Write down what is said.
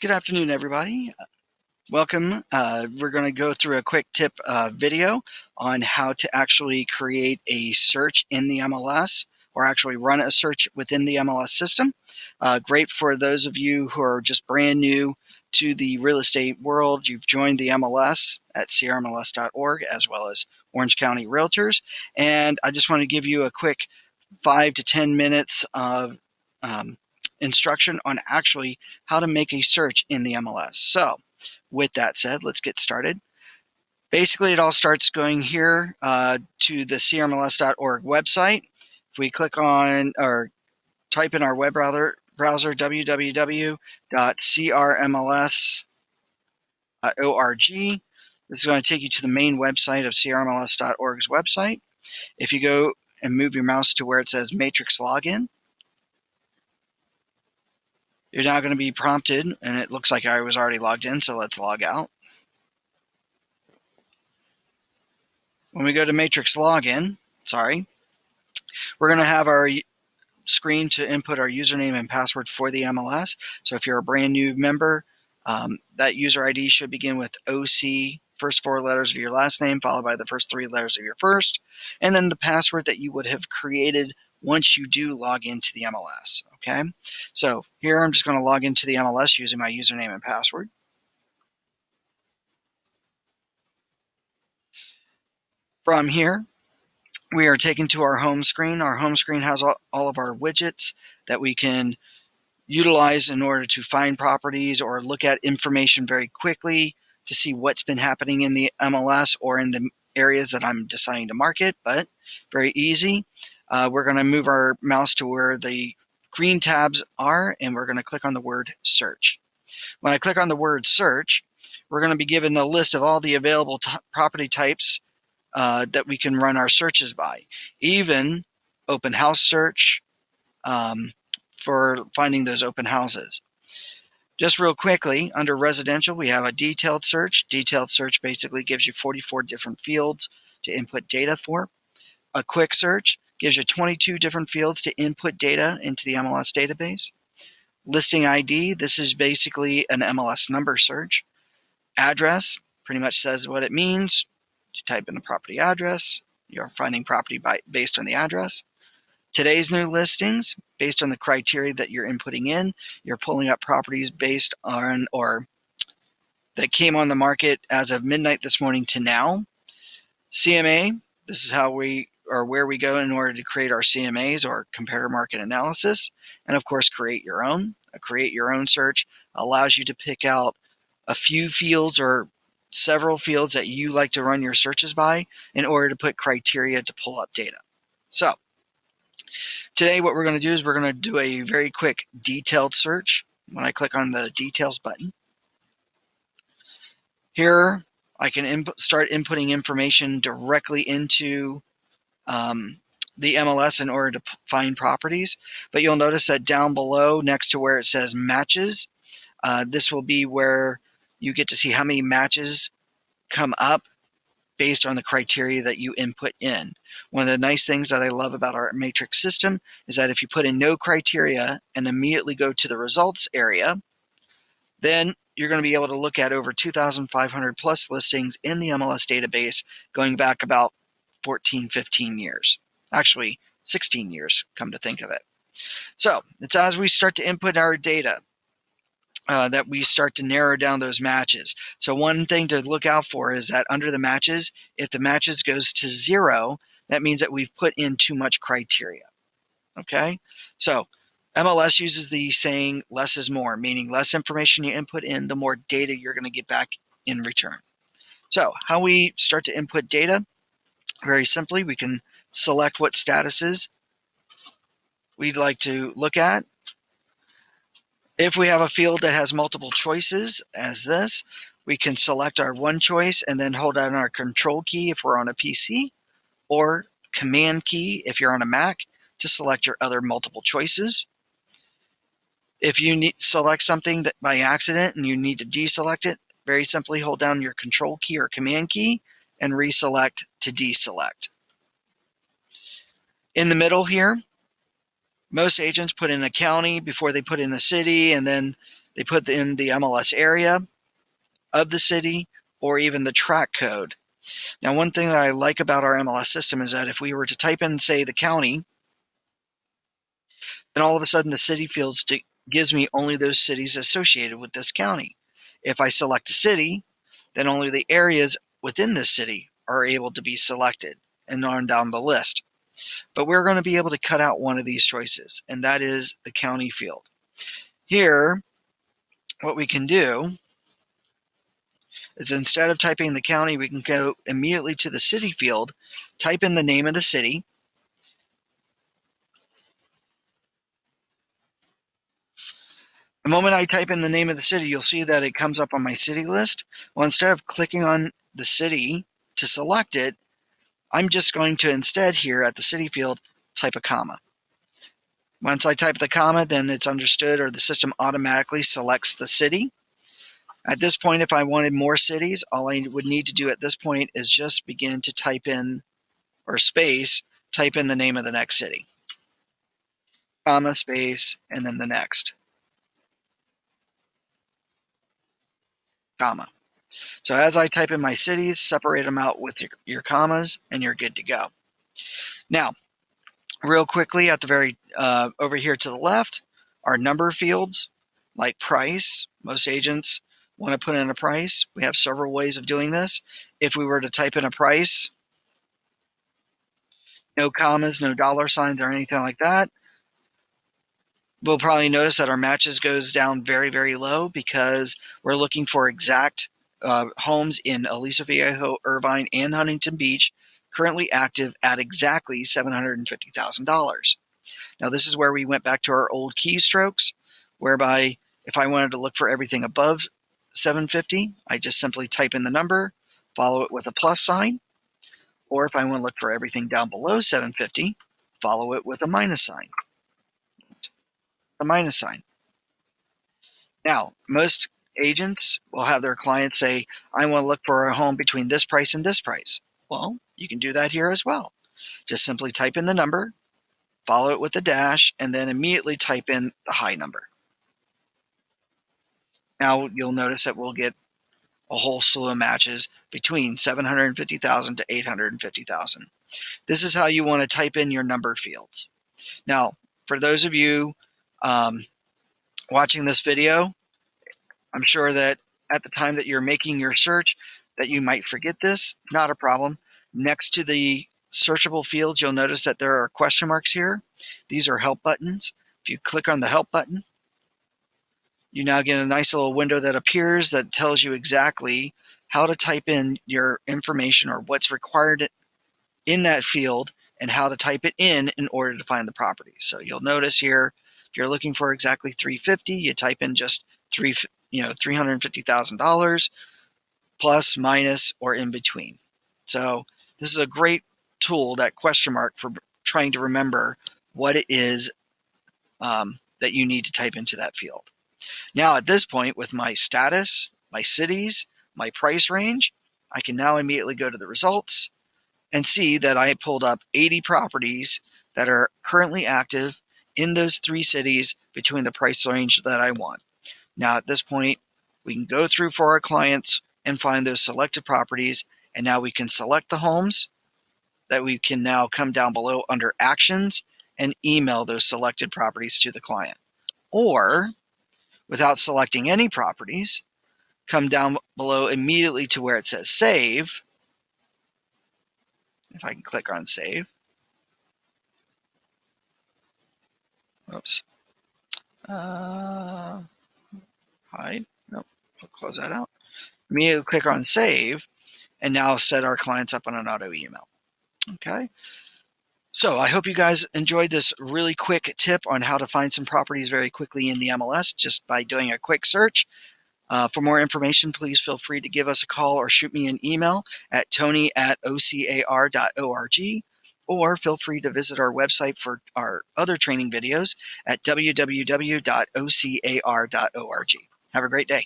Good afternoon, everybody. Welcome. We're going to go through a quick tip video on how to actually create a search in the MLS or actually run a search within the MLS system. Great for those of you who are just brand new to the real estate world. You've joined the MLS at CRMLS.org as well as Orange County Realtors. And I just want to give you a quick 5 to 10 minutes of instruction on actually how to make a search in the MLS. So with that said, let's get started. Basically, it all starts going here to the CRMLS.org website. If we click on or type in our web browser www.crmls.org, this is going to take you to the main website of CRMLS.org's website. If you go and move your mouse to where it says Matrix Login, you're now going to be prompted, and it looks like I was already logged in, so let's log out. When we go to Matrix Login, we're going to have our screen to input our username and password for the MLS. So if you're a brand new member, that user ID should begin with OC, first 4 letters of your last name, followed by the first 3 letters of your first, and then the password that you would have created once you do log into the MLS. Okay, so here I'm just going to log into the MLS using my username and password. From here, we are taken to our home screen. Our home screen has all of our widgets that we can utilize in order to find properties or look at information very quickly to see what's been happening in the MLS or in the areas that I'm deciding to market, but very easy. We're going to move our mouse to where the green tabs are, and we're going to click on the word search. When I click on the word search, we're going to be given a list of all the available property types that we can run our searches by, even open house search for finding those open houses. Just real quickly, under residential, we have a detailed search. Detailed search basically gives you 44 different fields to input data for. A quick search gives you 22 different fields to input data into the MLS database. Listing ID, this is basically an MLS number search. Address pretty much says what it means. You type in the property address, you're finding property based on the address. Today's new listings, based on the criteria that you're inputting in, you're pulling up properties based on or that came on the market as of midnight this morning to now. CMA, this is how we or where we go in order to create our CMAs or comparative market analysis. And of course, create your own. A create your own search allows you to pick out a few fields or several fields that you like to run your searches by in order to put criteria to pull up data. So today what we're going to do is we're going to do a very quick detailed search. When I click on the details button, here I can start inputting information directly into the MLS in order to find properties. But you'll notice that down below next to where it says matches, this will be where you get to see how many matches come up based on the criteria that you input in. One of the nice things that I love about our matrix system is that if you put in no criteria and immediately go to the results area, then you're going to be able to look at over 2,500 plus listings in the MLS database going back about 14, 15 years. Actually, 16 years, come to think of it. So it's as we start to input our data that we start to narrow down those matches. So one thing to look out for is that under the matches, if the matches goes to 0, that means that we've put in too much criteria. Okay? So MLS uses the saying less is more, meaning less information you input in, the more data you're going to get back in return. So how we start to input data, very simply, we can select what statuses we'd like to look at. If we have a field that has multiple choices, as this, we can select our one choice and then hold down our control key if we're on a PC, or command key if you're on a Mac to select your other multiple choices. If you select something that by accident and you need to deselect it, very simply hold down your control key or command key and reselect to deselect. In the middle here, most agents put in a county before they put in a city, and then They put in the MLS area of the city or even the track code. Now, one thing that I like about our MLS system is that if we were to type in, say, the county, then all of a sudden the city fields gives me only those cities associated with this county. If I select a city, then only the areas within this city are able to be selected and on down the list. But we're going to be able to cut out one of these choices, and that is the county field. Here, what we can do is instead of typing the county, we can go immediately to the city field, type in the name of the city. The moment I type in the name of the city, you'll see that it comes up on my city list. Well, instead of clicking on the city to select it, I'm just going to instead here at the city field, type a comma. Once I type the comma, then it's understood, or the system automatically selects the city. At this point, if I wanted more cities, all I would need to do at this point is just begin to type in, or space, type in the name of the next city. Comma, space, and then the next. Comma. So as I type in my cities, separate them out with your commas, and you're good to go. Now, real quickly at the very, over here to the left, are number fields, like price. Most agents want to put in a price. We have several ways of doing this. If we were to type in a price, no commas, no dollar signs or anything like that, we'll probably notice that our matches goes down very, very low because we're looking for exact homes in Aliso Viejo, Irvine, and Huntington Beach, currently active at exactly $750,000. Now, this is where we went back to our old keystrokes, whereby if I wanted to look for everything above 750, I just simply type in the number, follow it with a plus sign. Or if I want to look for everything down below 750, follow it with a minus sign. The minus sign. Now, most agents will have their clients say, I want to look for a home between this price and this price. Well, you can do that here as well. Just simply type in the number, follow it with a dash, and then immediately type in the high number. Now you'll notice that we'll get a whole slew of matches between 750,000 to 850,000. This is how you want to type in your number fields. Now, for those of you watching this video, I'm sure that at the time that you're making your search that you might forget this. Not a problem. Next to the searchable fields, you'll notice that there are question marks here. These are help buttons. If you click on the help button, you now get a nice little window that appears that tells you exactly how to type in your information or what's required in that field and how to type it in order to find the property. So you'll notice here, if you're looking for exactly 350, you type in just $350,000 plus, minus, or in between. So this is a great tool, that question mark, for trying to remember what it is that you need to type into that field. Now at this point, with my status, my cities, my price range, I can now immediately go to the results and see that I pulled up 80 properties that are currently active in those 3 cities between the price range that I want. Now at this point, we can go through for our clients and find those selected properties, and now we can select the homes that we can now come down below under actions and email those selected properties to the client. Or, without selecting any properties, come down below immediately to where it says save. If I can click on save. Oops. Hide. Nope. We'll close that out. Immediately click on save and now set our clients up on an auto email. Okay. So I hope you guys enjoyed this really quick tip on how to find some properties very quickly in the MLS just by doing a quick search. For more information, please feel free to give us a call or shoot me an email at tony@ocr.org, or feel free to visit our website for our other training videos at www.ocar.org. Have a great day.